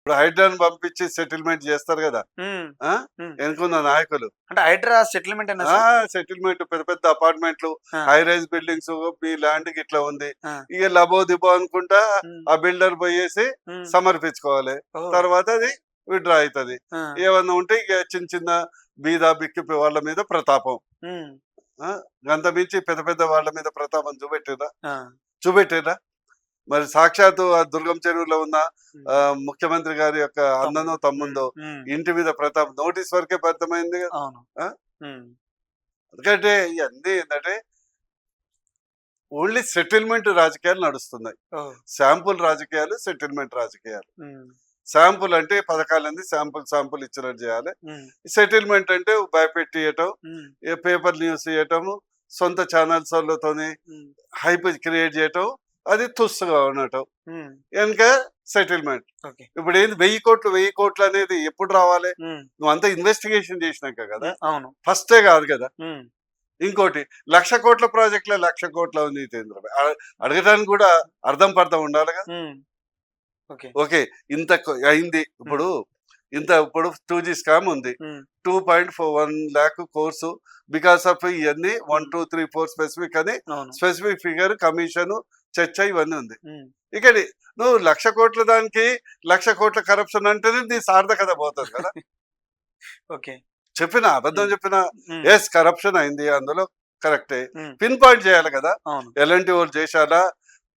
ఇప్పుడు హైడ్రాని పంపించి సెటిల్మెంట్ చేస్తారు కదా. హ్మ్. ఆ హ్మ్. ఎన్నుకున్న నాయకులు అంటే హైడ్రా సెటిల్మెంట్ అన్నా సార్? సెటిల్మెంట్ పెద్ద పెద్ద అపార్ట్మెంట్లు, ఆ! హై రైజ్ బిల్డింగ్స్, మీ ల్యాండ్ ఇట్లా ఉంది. ఆ! ఇక లబో దిబో అనుకుంటా హ్మ్. ఆ బిల్డర్ పోయేసి హ్మ్. సమర్పించుకోవాలి. ఓహ్! తర్వాత అది విత్‌డ్రా అయితది. ఆ! ఏమన్నా ఉంటే ఇక చిన్న చిన్న బీద బిక్కి వాళ్ళ మీద ప్రతాపం. హ్మ్. ఆ! అంత మించి పెద్ద పెద్ద వాళ్ళ మీద ప్రతాపం చూపెట్టిర్రా? ఆ! చూపెట్టిర్రా? మరి సాక్షాత్తు ఆ దుర్గం చెరువులో ఉన్న హ్మ్. ముఖ్యమంత్రి గారి యొక్క అన్ననో, తమ్ముడు. హ్మ్. తమ్ముందో హ్మ్. ఇంటి మీద ప్రతాపం నోటీస్ వరకే పరిమితమైంది కదా. అవును. ఆ! హ్మ్. ఎందుకంటే ఇయన్నీ ఏందంటే ఓన్లీ సెటిల్మెంట్ రాజకీయాలు నడుస్తున్నాయి. ఓహ్! శాంపుల్ రాజకీయాలు, సెటిల్మెంట్ రాజకీయాలు. హ్మ్. శాంపుల్ అంటే పథకాలన్నీ శాంపుల్ ఇచ్చినట్టు చేయాలి. హ్మ్. సెటిల్మెంట్ అంటే భయపెట్టియటం, హ్మ్. పేపర్ న్యూస్ ఇయ్యటము, సొంత ఛానల్స్‌లతోని హ్మ్. హైప్ క్రియేట్ చేయటం, అది తుస్సుగా ఉండటం. హ్మ్. ఎనక సెటిల్మెంట్. ఓకే. ఇప్పుడేంది 1000,00,00,000 అనేది ఎప్పుడు రావాలి? హ్మ్. నువ్వంతా ఇన్వెస్టిగేషన్ చేసినాక కదా! హ్మ్. అవును. ఫస్టే కాదు కదా! హ్మ్. ఇంకోటి 1,00,00,000 ప్రాజెక్ట్‌లో 1,00,00,000 అవినీతి ఏందిరా భయ్! అడగటానికి కూడా అర్థం పర్థం ఉండాలిగా. హ్మ్. ఓకే. ఓకే. ఇంత అయింది. హ్మ్. ఇప్పుడు 2G స్కామ్ ఉంది. హ్మ్. 2.41 కోర్సు బికాస్ ఆఫ్ ఇయన్నీ 1, హ్మ్. 2, 3, 4 స్పెసిఫిక్ అని అవును. స్పెసిఫిక్ ఫిగర్, కమిషను, చర్చ ఇవన్నీ ఉంది. హ్మ్. ఇకడి నువ్వు 1,00,00,000 దానికి 1,00,00,000 కరప్షన్ అంటేనే నీ సార్థకత పోతది కదా! ఓకే. చెప్పినా, అబద్ధం హ్మ్. చెప్పినా, హ్మ్. యెస్ కరప్షన్ అయింది. అందులో కరెక్టే. హ్మ్. పిన్ పాయింట్ చేయాలి కదా! అవును. ఎలాంటి వోళ్ళు చేశాడా?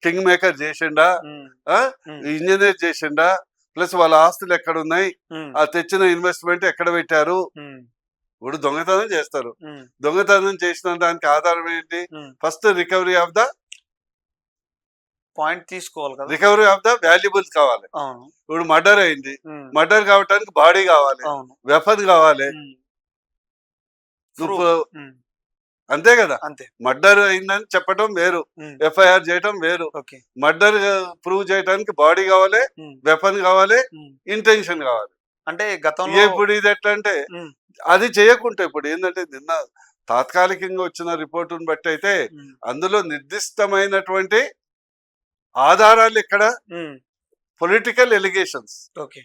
కింగ్ మేకర్ చేసిండా? హ్మ్. ఆ! హ్మ్. ఇంజినీర్ చేసిండా? ప్లస్ వాళ్ళ ఆస్తులు ఎక్కడున్నాయి? హ్మ్. ఆ తెచ్చిన ఇన్వెస్ట్‌మెంట్ ఎక్కడ పెట్టారు? హ్మ్. ఇప్పుడు దొంగతనం చేస్తారు. హ్మ్. దొంగతనం చేసిన దానికి ఆధారం ఏంటి? హ్మ్. ఫస్ట్ పాయింట్ తీసుకోవాలి కదా! రికవరీ ఆఫ్ ద వాల్యుబుల్స్ కావాలి. అవును. ఇప్పుడు మర్డర్ అయింది. హ్మ్. మర్డర్ కావటానికి బాడీ కావాలి. అవును. వెపన్ కావాలి. హ్మ్. నువ్వు ప్రూఫ్. హ్మ్. అంతే కదా! అంతే. మర్డర్ అయిందని చెప్పటం వేరు. హ్మ్. ఎఫ్ఐఆర్ చేయటం వేరు. ఓకే. మర్డర్ ప్రూవ్ చేయడానికి బాడీ కావాలి, హ్మ్. వెపన్ కావాలి, హ్మ్. ఇంటెన్షన్ కావాలి. అంటే గతంలో ఇప్పుడు ఇది ఎట్లా అంటే హ్మ్. అది చేయకుంటే ఇప్పుడు ఏంటంటే నిన్న తాత్కాలికంగా వచ్చిన రిపోర్టును బట్టి అయితే హ్మ్. అందులో నిర్దిష్టమైనటువంటి ఆధారాలు ఎక్కడ హ్మ్. Political allegations. ఓకే.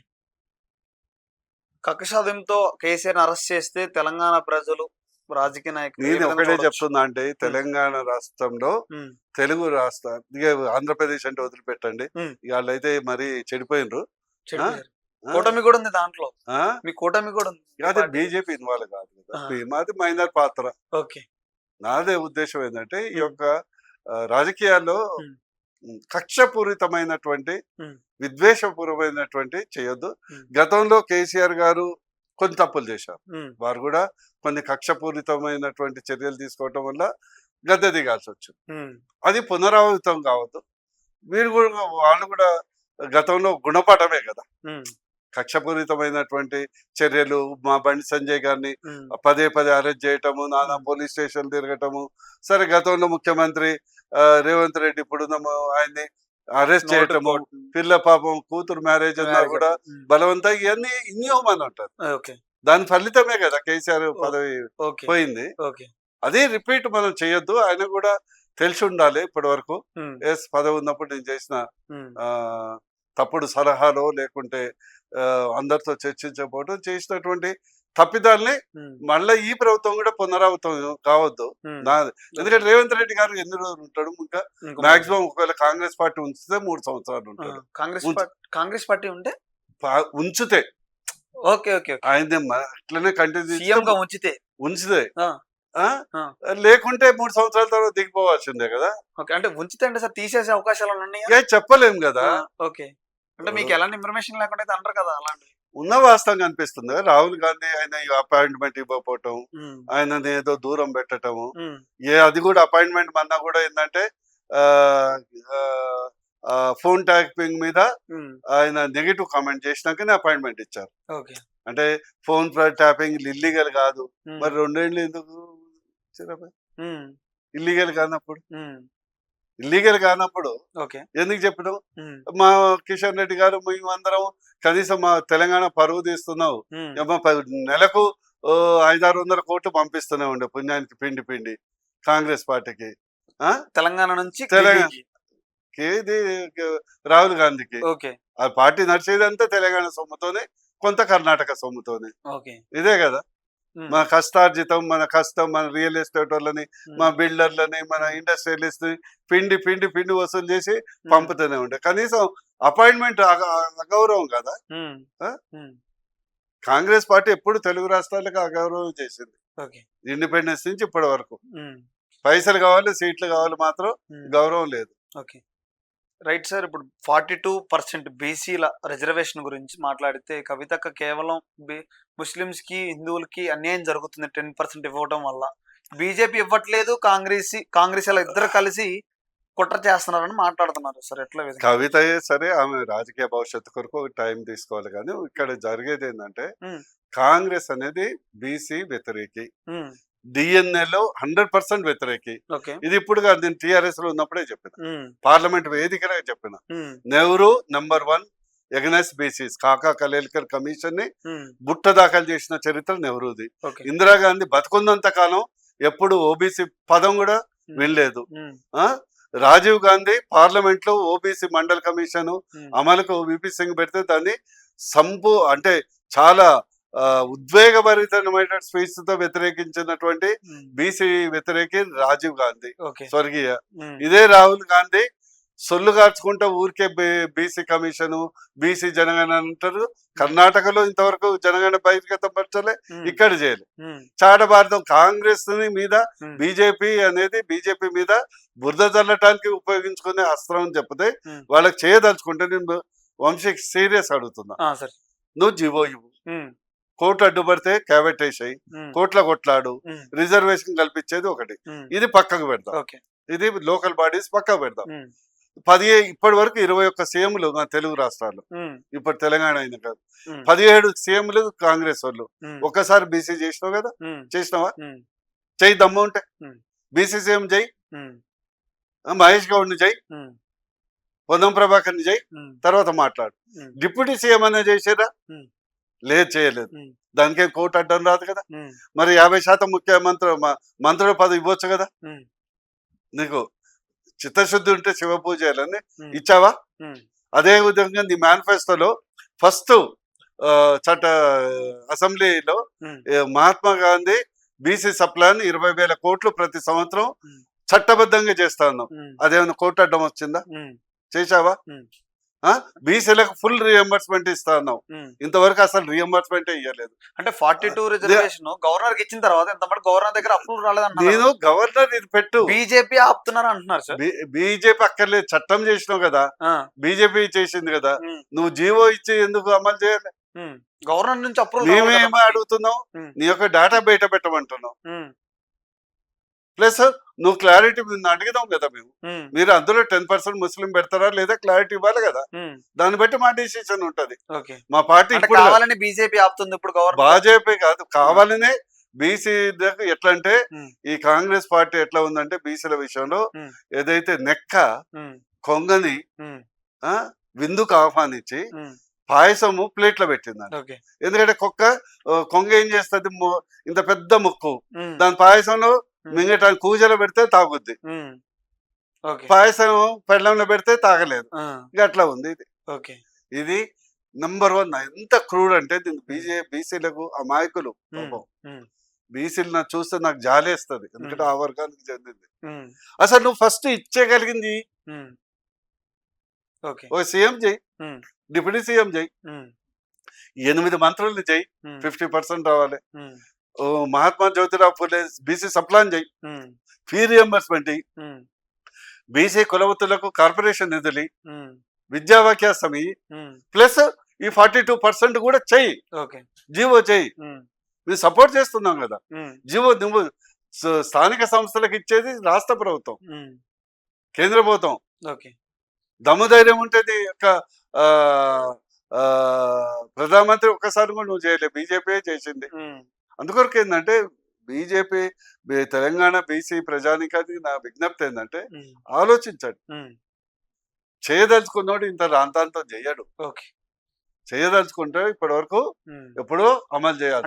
కక్ష సాధింపుతో కేసీఆర్‌ని అరెస్ట్ చేస్తే తెలంగాణ ప్రజలు, రాజకీయ నాయకులు ఏ నేను విధంగా ఒకటే చూడొచ్చు? చెప్తున్నా అంటే హ్మ్. తెలంగాణ రాష్ట్రంలో హ్మ్. తెలుగు రాష్ట్ర ఇక ఆంధ్రప్రదేశ్ అంటే వదిలిపెట్టండి. హ్మ్. ఇక వాళ్ళైతే మరి చెడిపోయినరు. ఆ? చెడిపోయారు. ఆ? కూటమి గూడా ఉంది దాంట్లో. ఆ? మీ కూటమి గూడా ఉంది. మీ అదే పార్టీది. బీజేపీ ఇన్వాల్వ్ కాదు కదా. ఆ! మాది మైనర్ పాత్ర. ఓకే. నాదే ఉద్దేశం ఏంటంటే ఈ హ్మ్. యొక్క రాజకీయాల్లో హ్మ్. కక్షపూరితమైనటువంటి, హ్మ్. విద్వేషపూర్వమైనటువంటి చేయొద్దు. హ్మ్. గతంలో కేసీఆర్ గారు కొన్ని తప్పులు చేశారు. హ్మ్. వారు కూడా కొన్ని కక్షపూరితమైనటువంటి చర్యలు తీసుకోవటం వల్ల గద్దె దిగాల్సి వచ్చింది. హ్మ్. అది పునరావృతం కావద్దు. మీరు కూడా వాళ్ళు కూడా గతంలో గుణపాఠమే కదా. హ్మ్. కక్షపూరితమైనటువంటి చర్యలు, మా బండి సంజయ్ గారిని హ్మ్. పదే పదే అరెస్ట్ చేయటము, నానా హ్మ్. పోలీస్ స్టేషన్ తిరగటము. సరే గతంలో ముఖ్యమంత్రి రేవంత్ రెడ్డి ఇప్పుడున్న ఆయన్ని అరెస్ట్ నోటుకి చేయటము, కోట్ పిల్ల పాపం కూతురు మ్యారేజ్ అన్నా మ్యారేజ్ కూడా అప్పుడు. హ్మ్. బలవంతంగా ఇవన్నీ ఇన్హ్యూమన్ అంటారు. ఓకే. దాని ఫలితమే కదా కేసీఆర్ ఓ పదవి ఓకే. పోయింది. ఓకే. అదే రిపీట్ మనం చేయొద్దు. ఆయన కూడా తెలిసి ఉండాలి ఇప్పటి వరకు. హ్మ్. ఎస్ పదవి ఉన్నప్పుడు నేను చేసిన హ్మ్. ఆహ్, తప్పుడు సలహాలో లేకుంటే అందరితో చర్చించకపోవడం చేసినటువంటి తప్పిదాల్ని హ్మ్. మళ్ళా ఈ ప్రభుత్వం కూడా పునరావృతం కావద్దు. హ్మ్. నా ఓకే. ఎందుకంటే రేవంత్ రెడ్డి గారు ఎన్ని రోజులు ఉంటాడు? ఇంకా ఇంకో 3 మాక్సిమం ఒకవేళ కాంగ్రెస్ పార్టీ ఉంచితే 3 సంవత్సరాలు ఆ! ఉంటాడు. కాంగ్రెస్ ఉంచు కాంగ్రెస్ పార్టీ ఉంటే? ఉంచితే ఓకే. ఓకే. ఓకే. ఆయన్ని అట్లనే కంటిన్యూ చేస్తే సీఎంగా ఉంచితే. ఉంచితే ఆ! ఆ! ఆ! లేకుంటే 3 సంవత్సరాల తర్వాత దిగిపోవాల్సిందే గదా! ఓకే. అంటే ఉంచితే అంటే సార్ తీసేసే అవకాశాలేమైనా ఉన్నాయా? చెప్పలేం గదా! ఆ! ఓకే. అంటే ఇప్పుడు మీకు ఎలాంటి ఇన్ఫర్మేషన్ లేకుండా అయితే అనరు కదా! అలాంటివి. ఉన్న వాస్తవంగా అనిపిస్తుంది. రాహుల్ గాంధీ ఆయన అపాయింట్‌మెంట్ ఇవ్వకపోవటం, హ్మ్. ఆయనని ఏదో దూరం పెట్టటము. హ్మ్. అది గూడా అపాయింట్‌మెంట్ మొన్న గూడా ఏందంటే ఆహ్, ఆహ్, ఫోన్ ట్యాపింగ్ మీద హ్మ్. ఆయన నెగెటివ్ కామెంట్ చేసినాకనే అపాయింట్‌మెంట్ ఇచ్చారు. ఓకే. అంటే ఫోన్ ట్యాపింగ్ ఇల్లీగల్ గాదు. హ్మ్. మరి 2 ఏండ్లు ఎందుకు ఇచ్చిర్రబ్బా? హ్మ్. ఇల్లీగల్ కానప్పుడు? హ్మ్. ఇల్లీగల్ కానప్పుడు ఓకే. ఎందుకు చెప్పినవు? హ్మ్. మా కిషన్ రెడ్డి గారు మేమందరం కనీసం మా తెలంగాణ పరువు తీస్తున్నావు. హ్మ్. ఏమ్మా నెలకు 500, 600 కోట్లు పంపిస్తూనే ఉండే పుణ్యానికి పిండి పిండి కాంగ్రెస్ పార్టీకి. ఆ! తెలంగాణ నుంచి తెలంగాణకి ఢిల్లీకి. ఇది రాహుల్ గాంధీకి. ఓకే. ఆ పార్టీ నడిచేదంతా తెలంగాణ సొమ్ముతోనే, కొంత కర్ణాటక సొమ్ముతోనే. ఓకే. ఇదే కదా హ్మ్. మన కష్టార్జితం, మన కష్టం, మన రియల్ ఎస్టేట్ వాళ్ళని, మా హ్మ్. బిల్డర్లని, మన ఇండస్ట్రియలిస్ట్ పిండి పిండి పిండి వసూలు చేసి హ్మ్. పంపుతూనే ఉండే. కనీసం అపాయింట్మెంట్ అగౌరవం కదా. హ్మ్. ఆ? హ్మ్. కాంగ్రెస్ పార్టీ ఎప్పుడు తెలుగు రాష్ట్రాలకు అగౌరవం చేసింది, ఓకే. ఇండిపెండెన్స్ నుంచి ఇప్పటి వరకు. హ్మ్. పైసలు కావాలి, సీట్లు కావాలి, మాత్రం హ్మ్. గౌరవం లేదు. ఓకే. Right sir. ఇప్పుడు 42% బీసీల రిజర్వేషన్ గురించి మాట్లాడితే కవితక్క కేవలం ముస్లిమ్స్‌కి, హిందువులకి అన్యాయం జరుగుతుంది 10% ఇవ్వడం వల్ల. బీజేపీ ఇవ్వట్లేదు. కాంగ్రెస్ ఇలా ఇద్దరు కలిసి కుట్ర చేస్తున్నారని మాట్లాడుతున్నారు సార్. ఎట్లా విధంగా? కవితయే సరే, ఆమె రాజకీయ భవిష్యత్తు కొరకు టైం తీసుకోవాలి. కానీ ఇక్కడ జరిగేది ఏంటంటే, హ్మ్. కాంగ్రెస్ అనేది బీసీ వ్యతిరేకి, హ్మ్. డిఎన్ఏలో 100% వ్యతిరేకి. ఓకే. ఇది ఇప్పుడు కాదు, నేను టీఆర్ఎస్ లో ఉన్నప్పుడే చెప్పిన, హ్మ్. పార్లమెంట్ వేదికనే చెప్పిన. హ్మ్. Nehru #1 against BCs. కాకా కలేల్కర్ కమిషన్ ని హ్మ్. బుట్ట దాఖలు చేసిన చరిత్ర నెహ్రూది. ఓకే. ఇందిరాగాంధీ బతుకున్నంత కాలం ఎప్పుడు ఓబీసీ పదం కూడా హ్మ్. వినలేదు. హ్మ్. ఆ రాజీవ్ గాంధీ పార్లమెంట్ లో ఓబీసీ మండల్ కమిషన్ హ్మ్. అమలుకు విపి సింగ్ పెడితే దాన్ని అంటే చాలా ఉద్వేగభరితమైన స్పీచ్ తో వ్యతిరేకించినటువంటి హ్మ్. బీసీ వ్యతిరేకి రాజీవ్ గాంధీ, ఓకే. స్వర్గీయ. హ్మ్. ఇదే రాహుల్ గాంధీ సొల్లు కార్చుకుంటా ఊరికే బీసీ కమిషన్, బీసీ జనగణన అంటారు. కర్ణాటకలో ఇంతవరకు జనగణన బహిర్గతపరచలే, హ్మ్. ఇక్కడ చేయలే. హ్మ్. చాట భారతం కాంగ్రెస్ మీద హ్మ్. బీజేపీ మీద బురద చల్లటానికి ఉపయోగించుకునే అస్త్రం అని చెప్తే, హ్మ్. వాళ్ళకి చేయదలుచుకుంటే నేను వంశీకి సీరియస్ అడుగుతున్నా, ఆ! సార్. నువ్వు జీవో ఇవ్వు, హ్మ్. కోర్టు అడ్డుపడితే క్యాబెట్ వేసాయి, హ్మ్. కోర్టులో కొట్లాడు, హ్మ్. రిజర్వేషన్ కల్పించేది ఒకటి, హ్మ్. ఇది పక్కకు పెడదాం. ఓకే. ఇది లోకల్ బాడీస్ పక్కకు పెడదాం. హ్మ్. ఇప్పటి వరకు 21 సీఎంలు మన తెలుగు రాష్ట్రాలు, హ్మ్. ఇప్పుడు తెలంగాణ అయిన కాదు, హ్మ్. 17 సీఎంలు కాంగ్రెస్ వాళ్ళు. హ్మ్. ఒక్కసారి బీసీ చేసినావు కదా, హ్మ్. చేసినావా? హ్మ్. చెయ్యి, దమ్ము ఉంటే హ్మ్. బీసీ సీఎం జై, హ్మ్. మహేష్ గౌడ్ని జై, హ్మ్. పొన్నం ప్రభాకర్ని జై, హ్మ్. తర్వాత మాట్లాడు. హ్మ్. డిప్యూటీ సీఎం అనే చేసేదా? హ్మ్. లేదు, చేయలేదు. హ్మ్. దానికేం కోర్టు అడ్డం రాదు కదా. హ్మ్. మరి 50% మంత్రుల పదవి ఇవ్వచ్చు కదా. హ్మ్. నీకు చిత్తశుద్ధి ఉంటే శివ పూజ చేయాలని హ్మ్. ఇచ్చావా? హ్మ్. అదే విధంగా నీ మేనిఫెస్టోలో ఫస్ట్ చట్ట అసెంబ్లీలో హ్మ్. మహాత్మా గాంధీ బీసీ సప్లాన్ 20,000 కోట్లు ప్రతి సంవత్సరం హ్మ్. చట్టబద్ధంగా చేస్తాను. హ్మ్. అదేమైనా కోర్టు అడ్డం వచ్చిందా? హ్మ్. చేశావా? హ్మ్. బీసీలకు ఫుల్ రియంబర్స్మెంట్ ఇస్తా అన్నావు, హ్మ్. ఇంతవరకు అసలు రియంబర్స్మెంట్ ఇవ్వలేదు. అంటే 42 రిజర్వేషన్ గవర్నర్‌కి ఇచ్చిన తర్వాత ఇంతమంది గవర్నర్ దగ్గర అప్రూవల్ రాలేదంటున్నారు నేను కదా! గవర్నర్ ఇది పెట్టు, బీజేపీ ఆపుతున్నారు అంటున్నారు సార్. బీజేపీ అక్కర్లేదు, చట్టం చేసినావు కదా, ఆ! బీజేపీ చేసింది కదా, హ్మ్. నువ్వు జీవో ఇచ్చి ఎందుకు అమలు చేయాలి? హ్మ్. గవర్నర్ నుంచి అప్రూవల్ రావాలి కదా మేమేమో మనకి. అడుగుతున్నావు, హ్మ్. నీ యొక్క డేటా బయట పెట్టమంటున్నావు. హ్మ్. ప్లస్ నువ్వు క్లారిటీ అడిగినాం కదా మేము, హ్మ్. మీరు అందులో 10% ముస్లిం పెడతారా లేదా క్లారిటీ ఇవ్వాలి కదా. హ్మ్. దాన్ని బట్టి మా డిసిషన్ ఉంటది. ఓకే. మా పార్టీ అంటే ఇప్పుడు కావాలని బీజేపీ ఆపుతుంది ఇప్పుడు గవర్నర్. బీజేపీ కాదు, హ్మ్. కావాలనే బీసీ ఎట్లా అంటే, హ్మ్. ఈ కాంగ్రెస్ పార్టీ ఎట్లా ఉందంటే బీసీల విషయంలో హ్మ్. ఏదైతే నెక్క హ్మ్. కొంగని హ్మ్. ఆ విందుకు ఆహ్వానించి హ్మ్. పాయసము ప్లేట్లో పెట్టిందంట. ఓకే. ఎందుకంటే కొంగ ఏం చేస్తుంది, ఇంత పెద్ద ముక్కు, హ్మ్. దాని పాయసంలో హ్మ్. మింగటానికి కూజలో పెడితే తాగుద్ది, హ్మ్. ఓకే. పాయసం పెళ్ళంలో పెడితే తాగలేదు. ఆ! ఇక అట్లా ఉంది ఇది. ఓకే. ఇది #1 ఎంత క్రూడ్ అంటే, దీన్ని హ్మ్. బీసీలకు అమాయకులు హ్మ్. పాపం. హ్మ్. బీసీలు నాకు చూస్తే నాకు జాలేస్తుంది, ఎందుకంటే హ్మ్. ఆ వర్గానికి చెందింది. హ్మ్. అసలు నువ్వు ఫస్ట్ ఇచ్చేయగలిగింది హ్మ్. ఓకే. ఓ సీఎం చేయి, హ్మ్. డిప్యూటీ సీఎం చేయి, హ్మ్. 8 మంత్రుల్ని చేయి, హ్మ్. 50% రావాలి. హ్మ్. ఓ మహాత్మా జ్యోతిరావు ఫులే బీసీ సప్లాన్ చేయి, హ్మ్. ఫీ రియంబర్స్మెంట్ ఇయ్యి, హ్మ్. బీసీ కులవృత్తులకు కార్పొరేషన్ నిధులు, హ్మ్. విద్యావాక్యాసం ఇయ్యి, హ్మ్. ప్లస్ ఈ 42% కూడా చెయ్యి, ఓకే. జీవో చెయ్యి. హ్మ్. మేము సపోర్ట్ చేస్తున్నాం కదా. హ్మ్. జీవో నువ్వు స్థానిక సంస్థలకు ఇచ్చేది రాష్ట్ర ప్రభుత్వం, హ్మ్. కేంద్ర ప్రభుత్వం. ఓకే. దమ్ము ధైర్యం ఉంటుంది యొక్క ఆ, ఆ, ప్రధానమంత్రి ఒక్కసారి కూడా నువ్వు చేయలేదు, బీజేపీ చేసింది. హ్మ్. అందుకొరకు ఏంటంటే బీజేపీ తెలంగాణ బీసీ ప్రజానికానికి నా విజ్ఞప్తి ఏంటంటే, హ్మ్. ఆలోచించండి. హ్మ్. చేయదలుచుకున్నోడు ఇంత రాంతాంతం చేయడు, ఓకే. చేయదలుచుకుంటే ఇప్పటి వరకు హ్మ్. ఎప్పుడో అమలు చేయాలి.